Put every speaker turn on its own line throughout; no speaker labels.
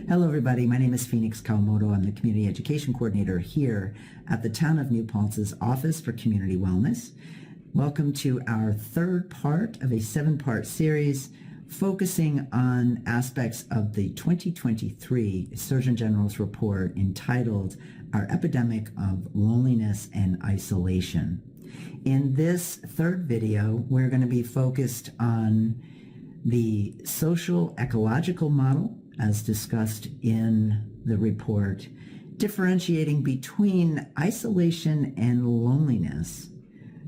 Hello, everybody. My name is Phoenix Kawamoto. I'm the Community Education Coordinator here at the Town of New Paltz's Office for Community Wellness. Welcome to our third part of a 7-part series focusing on aspects of the 2023 Surgeon General's report entitled Our Epidemic of Loneliness and Isolation. In this third video, we're going to be focused on the social ecological model as discussed in the report, differentiating between isolation and loneliness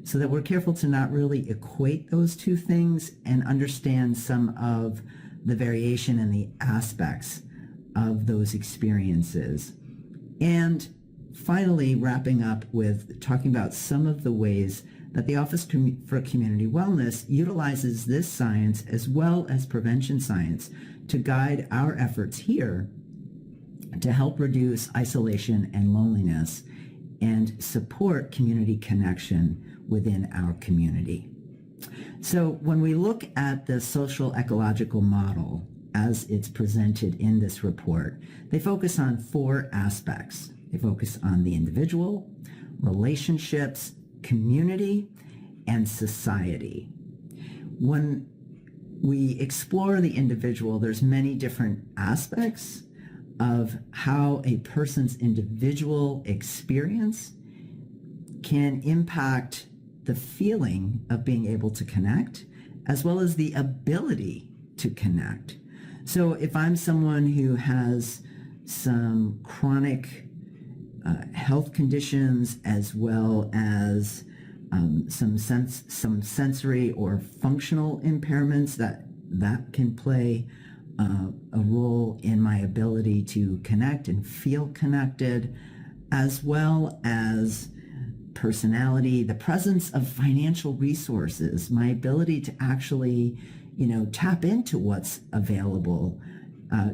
so that we're careful to not really equate those two things and understand some of the variation and the aspects of those experiences. And finally, wrapping up with talking about some of the ways that the Office for Community Wellness utilizes this science as well as prevention science to guide our efforts here to help reduce isolation and loneliness and support community connection within our community. So when we look at the social ecological model as it's presented in this report, they focus on 4 aspects. They focus on the individual, relationships, community, and society. When we explore the individual, there's many different aspects of how a person's individual experience can impact the feeling of being able to connect, as well as the ability to connect. So if I'm someone who has some chronic health conditions, as well as some sensory or functional impairments that can play a role in my ability to connect and feel connected, as well as personality, the presence of financial resources, my ability to actually, tap into what's available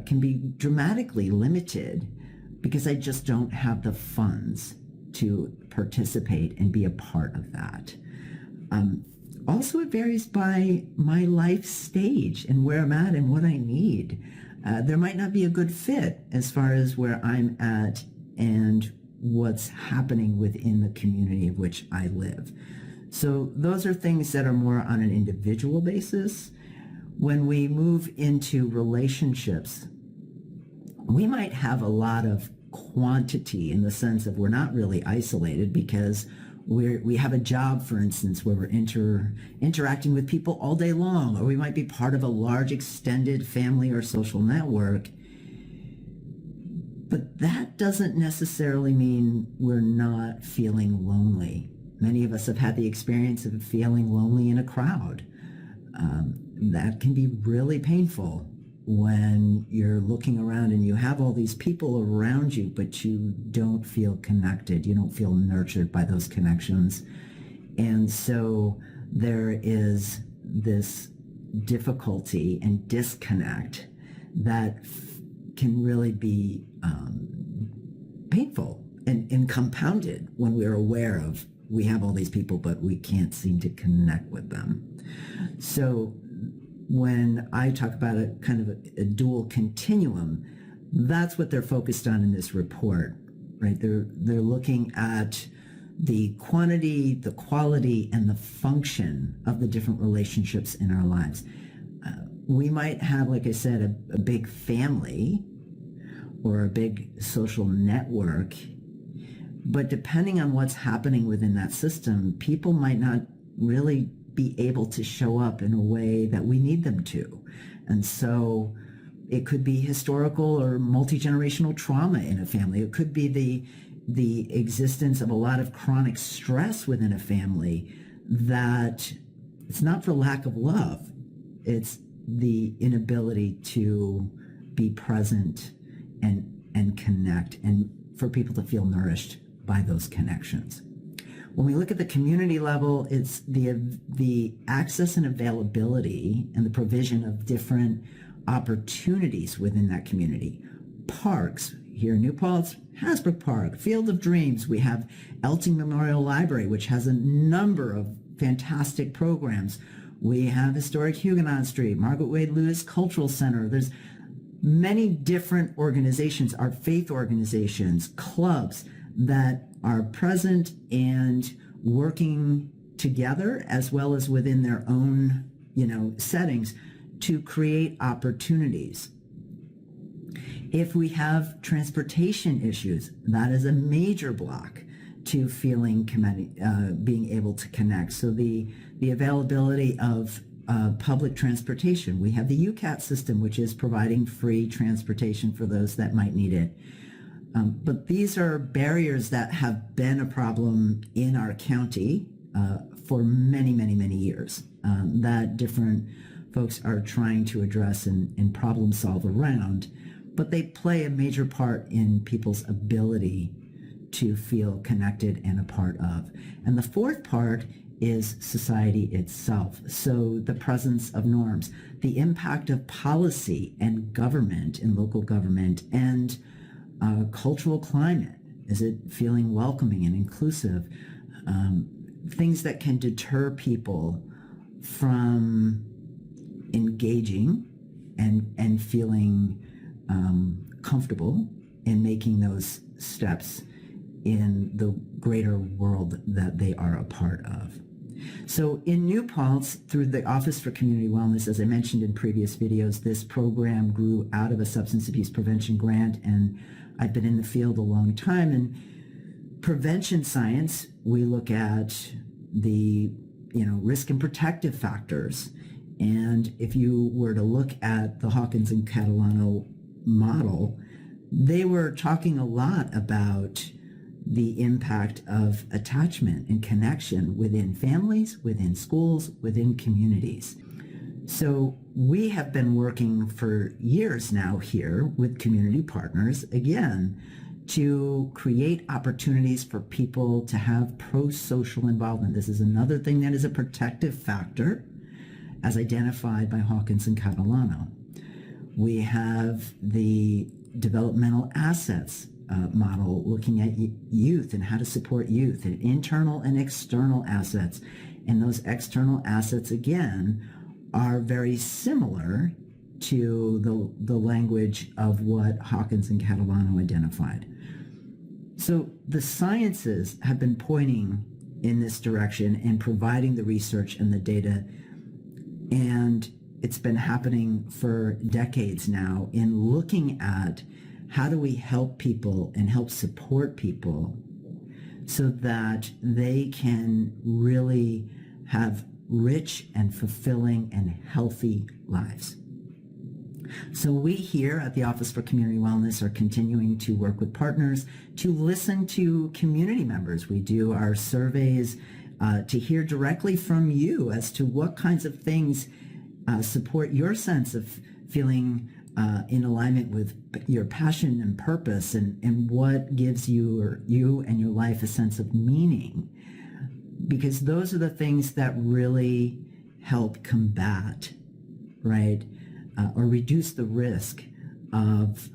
can be dramatically limited because I just don't have the funds to participate and be a part of that. Also, it varies by my life stage and where I'm at and what I need. There might not be a good fit as far as where I'm at and what's happening within the community of which I live. So those are things that are more on an individual basis. When we move into relationships, we might have a lot of quantity in the sense of we're not really isolated because we have a job, for instance, where we're interacting with people all day long, or we might be part of a large extended family or social network. But that doesn't necessarily mean we're not feeling lonely. Many of us have had the experience of feeling lonely in a crowd. That can be really painful when you're looking around and you have all these people around you, but you don't feel connected. You don't feel nurtured by those connections. And so there is this difficulty and disconnect that can really be painful and compounded when we're aware of we have all these people, but we can't seem to connect with them. So when I talk about a kind of a dual continuum, that's what they're focused on in this report, right? They're looking at the quantity, the quality, and the function of the different relationships in our lives. We might have, like I said, a big family or a big social network, but depending on what's happening within that system, people might not really be able to show up in a way that we need them to. And so it could be historical or multi-generational trauma in a family. It could be the existence of a lot of chronic stress within a family that it's not for lack of love. It's the inability to be present and connect, and for people to feel nourished by those connections. When we look at the community level, it's the access and availability and the provision of different opportunities within that community. Parks, here in New Paltz, Hasbrook Park, Field of Dreams. We have Elting Memorial Library, which has a number of fantastic programs. We have Historic Huguenot Street, Margaret Wade Lewis Cultural Center. There's many different organizations, our faith organizations, clubs that are present and working together as well as within their own, settings to create opportunities. If we have transportation issues, that is a major block to being able to connect. So the availability of public transportation. We have the UCAT system, which is providing free transportation for those that might need it. But these are barriers that have been a problem in our county for many, many, many years that different folks are trying to address and problem solve around. But they play a major part in people's ability to feel connected and a part of. And the fourth part is society itself. So the presence of norms, the impact of policy and government and local government, and cultural climate. Is it feeling welcoming and inclusive? Things that can deter people from engaging and feeling comfortable in making those steps in the greater world that they are a part of. So in New Paltz, through the Office for Community Wellness, as I mentioned in previous videos, this program grew out of a substance abuse prevention grant, and I've been in the field a long time. And prevention science, we look at the risk and protective factors. And if you were to look at the Hawkins and Catalano model, they were talking a lot about the impact of attachment and connection within families, within schools, within communities. So we have been working for years now here with community partners, again, to create opportunities for people to have pro-social involvement. This is another thing that is a protective factor as identified by Hawkins and Catalano. We have the developmental assets model looking at youth and how to support youth, and internal and external assets. And those external assets, again, are very similar to the language of what Hawkins and Catalano identified. So the sciences have been pointing in this direction and providing the research and the data, and it's been happening for decades now in looking at how do we help people and help support people so that they can really have rich and fulfilling and healthy lives. So we here at the Office for Community Wellness are continuing to work with partners to listen to community members. We do our surveys to hear directly from you as to what kinds of things support your sense of feeling in alignment with your passion and purpose, and what gives you and your life a sense of meaning. Because those are the things that really help combat, right, or reduce the risk of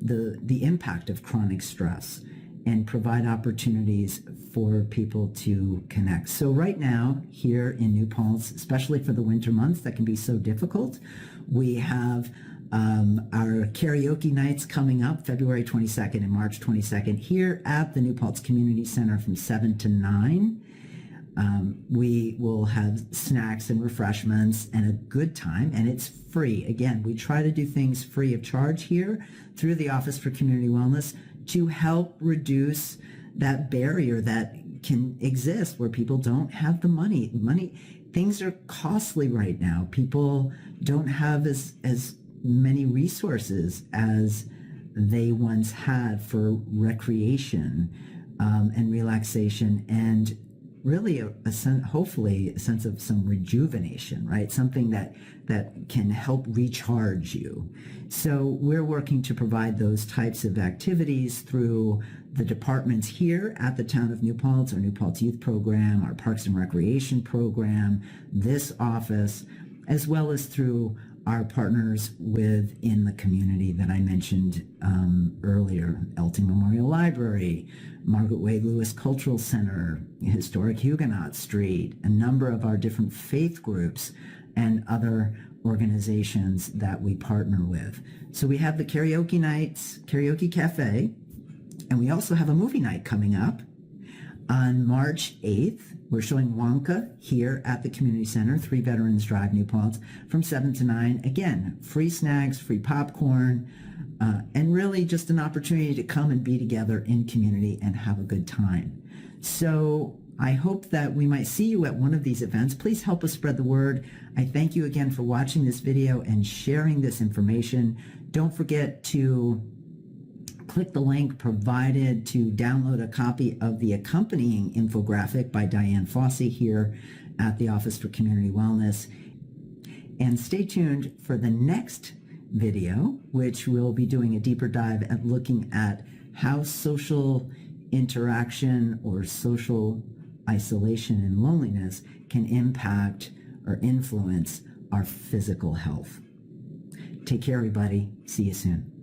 the impact of chronic stress and provide opportunities for people to connect. So right now, here in New Paltz, especially for the winter months that can be so difficult, we have our karaoke nights coming up February 22nd and March 22nd here at the New Paltz Community Center from 7 to 9. We will have snacks and refreshments and a good time, and it's free. Again, we try to do things free of charge here through the Office for Community Wellness to help reduce that barrier that can exist where people don't have the money. Things are costly right now. People don't have as many resources as they once had for recreation and relaxation, and really hopefully a sense of some rejuvenation, right? Something that can help recharge you. So we're working to provide those types of activities through the departments here at the town of New Paltz, our New Paltz Youth Program, our Parks and Recreation Program, this office, as well as through our partners within the community that I mentioned earlier, Elting Memorial Library, Margaret Wade Lewis Cultural Center, Historic Huguenot Street, a number of our different faith groups, and other organizations that we partner with. So we have the karaoke nights, karaoke cafe, and we also have a movie night coming up on March 8th. We're showing Wonka here at the Community Center, 3 Veterans Drive, New Paltz, from 7 to 9. Again, free snacks, free popcorn, and really just an opportunity to come and be together in community and have a good time. So I hope that we might see you at one of these events. Please help us spread the word. I thank you again for watching this video and sharing this information. Don't forget to click the link provided to download a copy of the accompanying infographic by Diane Fossey here at the Office for Community Wellness. And stay tuned for the next video, which we'll be doing a deeper dive at looking at how social interaction or social isolation and loneliness can impact or influence our physical health. Take care, everybody. See you soon.